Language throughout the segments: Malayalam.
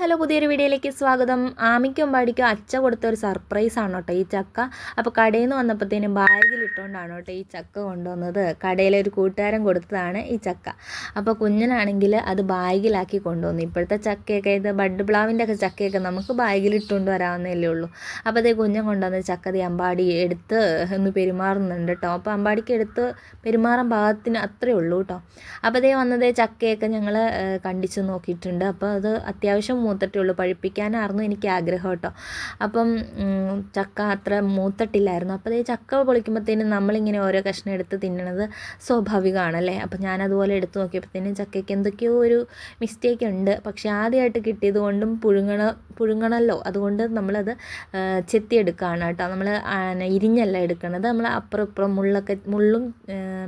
ഹലോ പുതിയൊരു വീഡിയോയിലേക്ക് സ്വാഗതം. ആമിക്കും അമ്പാടിക്കും അച്ഛ കൊടുത്ത ഒരു സർപ്രൈസാണ് കേട്ടോ ഈ ചക്ക. അപ്പോൾ കടയിൽ നിന്ന് വന്നപ്പോഴത്തേനും ബാഗിലിട്ടുകൊണ്ടാണ് കേട്ടോ ഈ ചക്ക കൊണ്ടുവന്നത്. കടയിലെ ഒരു കൂട്ടുകാരൻ കൊടുത്തതാണ് ഈ ചക്ക. അപ്പോൾ കുഞ്ഞനാണെങ്കിൽ അത് ബാഗിലാക്കി കൊണ്ടുവന്നു. ഇപ്പോഴത്തെ ചക്കയൊക്കെ ഇത് ബഡ് പ്ലാവിൻ്റെ ഒക്കെ ചക്കയൊക്കെ നമുക്ക് ബാഗിലിട്ടുകൊണ്ട് വരാവുന്നതല്ലേ ഉള്ളൂ. അപ്പോൾ അതേ കുഞ്ഞൻ കൊണ്ടുവന്ന ചക്കതി അമ്പാടി എടുത്ത് ഒന്ന് പെരുമാറുന്നുണ്ട് കേട്ടോ. അപ്പോൾ അമ്പാടിക്ക് എടുത്ത് പെരുമാറാൻ പാകത്തിന് അത്രയേ ഉള്ളൂ കേട്ടോ. അപ്പോൾ അതേ വന്നതേ ചക്കയൊക്കെ ഞങ്ങൾ കണ്ടിച്ച് നോക്കിയിട്ടുണ്ട്. അപ്പോൾ അത് അത്യാവശ്യം മൂത്തിട്ടേ ഉള്ളൂ. പഴുപ്പിക്കാനായിരുന്നു എനിക്ക് ആഗ്രഹം കേട്ടോ. അപ്പം ചക്ക അത്ര മൂത്തിട്ടില്ലായിരുന്നു. അപ്പോൾ ഈ ചക്ക പൊളിക്കുമ്പോഴത്തേനും നമ്മളിങ്ങനെ ഓരോ കഷ്ണം എടുത്ത് തിന്നണത് സ്വാഭാവികമാണല്ലേ. അപ്പോൾ ഞാനതുപോലെ എടുത്ത് നോക്കിയപ്പോഴത്തേനും ചക്കയ്ക്ക് എന്തൊക്കെയോ ഒരു മിസ്റ്റേക്ക് ഉണ്ട്. പക്ഷേ ആദ്യമായിട്ട് കിട്ടിയത് കൊണ്ടും പുഴുങ്ങണമല്ലോ, അതുകൊണ്ട് നമ്മളത് ചെത്തിയെടുക്കുകയാണ് കേട്ടോ. നമ്മൾ ഇരിഞ്ഞല്ല എടുക്കണത്, നമ്മൾ അപ്പുറം ഇപ്പുറം മുള്ളും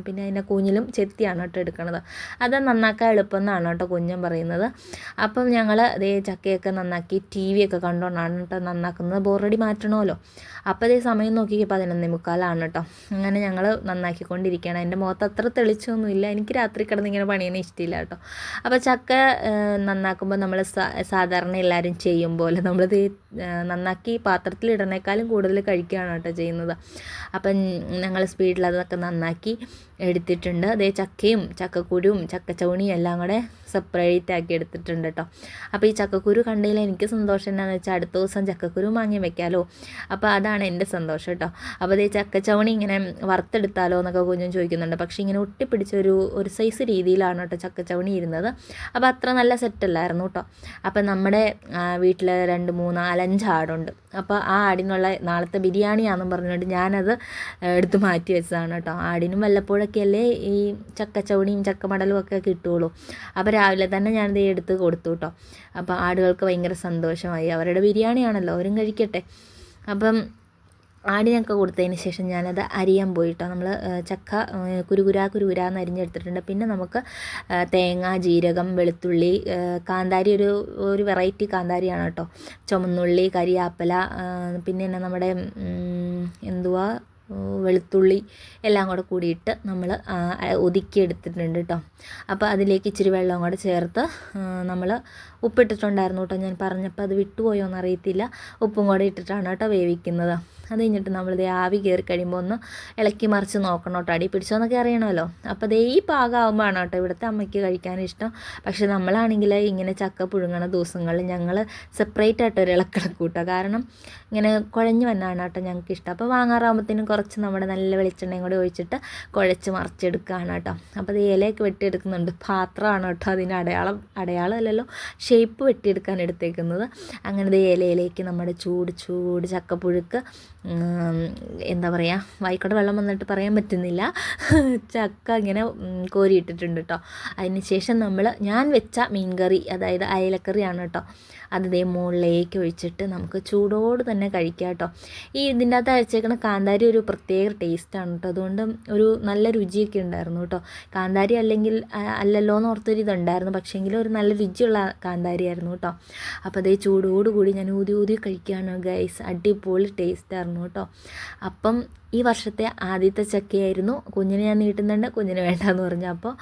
പിന്നെ അതിൻ്റെ കൂഞ്ഞിലും ചെത്തിയാണ് കേട്ടോ എടുക്കണത്. അത് നന്നാക്കാൻ എളുപ്പം എന്നാണ് കേട്ടോ കുഞ്ഞൻ പറയുന്നത്. അപ്പം ഞങ്ങൾ അതേ ചക്കയൊക്കെ നന്നാക്കി ടി വി ഒക്കെ കണ്ടുകൊണ്ടാണ് കേട്ടോ നന്നാക്കുന്നത്. ബോറടി മാറ്റണമല്ലോ. അപ്പോൾ അതേ സമയം നോക്കിയപ്പോൾ 11:45 കേട്ടോ. അങ്ങനെ ഞങ്ങൾ നന്നാക്കിക്കൊണ്ടിരിക്കുകയാണ്. എൻ്റെ മുഖത്ത് അത്ര തെളിച്ചൊന്നുമില്ല. എനിക്ക് രാത്രി കിടന്ന് ഇങ്ങനെ പണിയൊന്നും ഇഷ്ടമില്ല കേട്ടോ. അപ്പോൾ ചക്ക നന്നാക്കുമ്പോൾ നമ്മൾ സാധാരണ എല്ലാവരും ചെയ്യും പോലെ നമ്മളിത് നന്നാക്കി പാത്രത്തിലിടണേക്കാളും കൂടുതൽ കഴിക്കുകയാണ് കേട്ടോ ചെയ്യുന്നത്. അപ്പം ഞങ്ങൾ സ്പീഡിൽ അതൊക്കെ നന്നാക്കി എടുത്തിട്ടുണ്ട്. അതേ ചക്കയും ചക്കക്കുരുവും ചക്കച്ചവണിയും എല്ലാം കൂടെ സെപ്പറേറ്റ് ആക്കി എടുത്തിട്ടുണ്ട് കേട്ടോ. അപ്പോൾ ഈ ചക്കക്കുരു കണ്ടതിൽ എനിക്ക് സന്തോഷം എന്താണെന്ന് വെച്ചാൽ അടുത്ത ദിവസം ചക്കക്കുരു വാങ്ങി വെക്കാമല്ലോ. അപ്പോൾ അതാണ് എൻ്റെ സന്തോഷം കേട്ടോ. അപ്പോൾ അതേ ചക്കച്ചവണി ഇങ്ങനെ വറുത്തെടുത്താലോ എന്നൊക്കെ കുഞ്ഞും ചോദിക്കുന്നുണ്ട്. പക്ഷേ ഇങ്ങനെ ഒട്ടിപ്പിടിച്ച ഒരു സൈസ് രീതിയിലാണ് കേട്ടോ ചക്കച്ചവണി ഇരുന്നത്. അപ്പോൾ അത്ര നല്ല സെറ്റല്ലായിരുന്നു കേട്ടോ. അപ്പോൾ നമ്മുടെ വീട്ടിൽ 2, 3, 4, 5 ആടുണ്ട്. അപ്പോൾ ആ ആടിനുള്ള നാളത്തെ ബിരിയാണിയാണെന്നും പറഞ്ഞുകൊണ്ട് ഞാനത് എടുത്ത് മാറ്റി വെച്ചതാണ് കേട്ടോ. ആടിനും വല്ലപ്പോഴൊക്കെയല്ലേ ഈ ചക്കച്ചവണിയും ചക്കമടലും ഒക്കെ കിട്ടുകയുള്ളൂ. അപ്പോൾ രാവിലെ തന്നെ ഞാനത് എടുത്ത് കൊടുത്തു കേട്ടോ. അപ്പോൾ ആടുകൾക്ക് ഭയങ്കര സന്തോഷമായി. അവരുടെ ബിരിയാണിയാണല്ലോ, അവരും കഴിക്കട്ടെ. അപ്പം ആടിനൊക്കെ കൊടുത്തതിന് ശേഷം ഞാനത് അരിയാൻ പോയിട്ടോ. നമ്മൾ ചക്ക കുരുകുരാന്ന് അരിഞ്ഞെടുത്തിട്ടുണ്ട്. പിന്നെ നമുക്ക് തേങ്ങ, ജീരകം, വെളുത്തുള്ളി, കാന്താരി ഒരു വെറൈറ്റി കാന്താരിയാണ് കേട്ടോ. ചുമന്നുള്ളി, കരിയാപ്പല, പിന്നെ നമ്മുടെ വെളുത്തുള്ളി എല്ലാം കൂടെ കൂടിയിട്ട് നമ്മൾ ഒതുക്കിയെടുത്തിട്ടുണ്ട് കേട്ടോ. അപ്പോൾ അതിലേക്ക് ഇച്ചിരി വെള്ളം കൂടെ ചേർത്ത് നമ്മൾ ഉപ്പിട്ടിട്ടുണ്ടായിരുന്നു കേട്ടോ. ഞാൻ പറഞ്ഞപ്പോൾ അത് വിട്ടുപോയോ എന്നറിയത്തില്ല. ഉപ്പും കൂടെ ഇട്ടിട്ടാണ് കേട്ടോ വേവിക്കുന്നത്. അത് കഴിഞ്ഞിട്ട് നമ്മളിത് ആവി കയറി കഴിയുമ്പോൾ ഒന്ന് ഇളക്കി മറിച്ച് നോക്കണം കേട്ടോ. അടി പിടിച്ചോന്നൊക്കെ അറിയണമല്ലോ. അപ്പോൾ അതേ ഈ പാകമാകുമ്പോഴാണ് കേട്ടോ ഇവിടുത്തെ അമ്മയ്ക്ക് കഴിക്കാനിഷ്ടം. പക്ഷേ നമ്മളാണെങ്കിൽ ഇങ്ങനെ ചക്ക പുഴുങ്ങണ ദിവസങ്ങളിൽ ഞങ്ങൾ സെപ്പറേറ്റ് ആയിട്ട് ഒരു ഇളക്കിളക്കൂട്ടോ. കാരണം ഇങ്ങനെ കുഴഞ്ഞു വന്നാണ് കേട്ടോ ഞങ്ങൾക്ക് ഇഷ്ടം. അപ്പോൾ വാങ്ങാറാകുമ്പോഴത്തേനും കുറച്ച് നമ്മുടെ നല്ല വെളിച്ചെണ്ണയും കൂടെ ഒഴിച്ചിട്ട് കുഴച്ച് മറിച്ചെടുക്കുകയാണ് കേട്ടോ. അപ്പോൾ അത് ഇലയൊക്കെ വെട്ടിയെടുക്കുന്നുണ്ട്. പാത്രമാണ് കേട്ടോ അതിന് അടയാളം അല്ലല്ലോ, ഷേപ്പ് വെട്ടിയെടുക്കാൻ എടുത്തേക്കുന്നത്. അങ്ങനെ ഇലയിലേക്ക് നമ്മുടെ ചൂട് ചക്കപ്പുഴുക്ക്, എന്താ പറയുക, വായിക്കോട്ടെ വെള്ളം വന്നിട്ട് പറയാൻ പറ്റുന്നില്ല, ചക്ക ഇങ്ങനെ കോരിയിട്ടിട്ടുണ്ട് കേട്ടോ. അതിന് ശേഷം ഞാൻ വെച്ച മീൻകറി, അതായത് അയലക്കറിയാണ് കേട്ടോ, അത് മുകളിലേക്ക് ഒഴിച്ചിട്ട് നമുക്ക് ചൂടോട് തന്നെ കഴിക്കാം കേട്ടോ. ഇതിൻ്റെ അകത്ത് അരച്ചേക്കണ കാന്താരി ഒരു പ്രത്യേക ടേസ്റ്റാണ് കേട്ടോ. അതുകൊണ്ട് ഒരു നല്ല രുചിയൊക്കെ ഉണ്ടായിരുന്നു കേട്ടോ. കാന്താരി അല്ലല്ലോ എന്ന് ഓർത്തൊരു ഇതുണ്ടായിരുന്നു. പക്ഷേങ്കിൽ ഒരു നല്ല രുചിയുള്ള കാന്താരി ആയിരുന്നു കേട്ടോ. അപ്പോൾ അതേ ചൂടോടുകൂടി ഞാൻ ഊതി കഴിക്കുകയാണ് ഗൈസ്. അടിപൊളി ടേസ്റ്റായിരുന്നു കേട്ടോ. അപ്പം ഈ വർഷത്തെ ആദ്യത്തെ ചക്കയായിരുന്നു. കുഞ്ഞിന് ഞാൻ നീട്ടുന്നുണ്ട്, കുഞ്ഞിന് വേണ്ടാന്ന് പറഞ്ഞു. അപ്പോൾ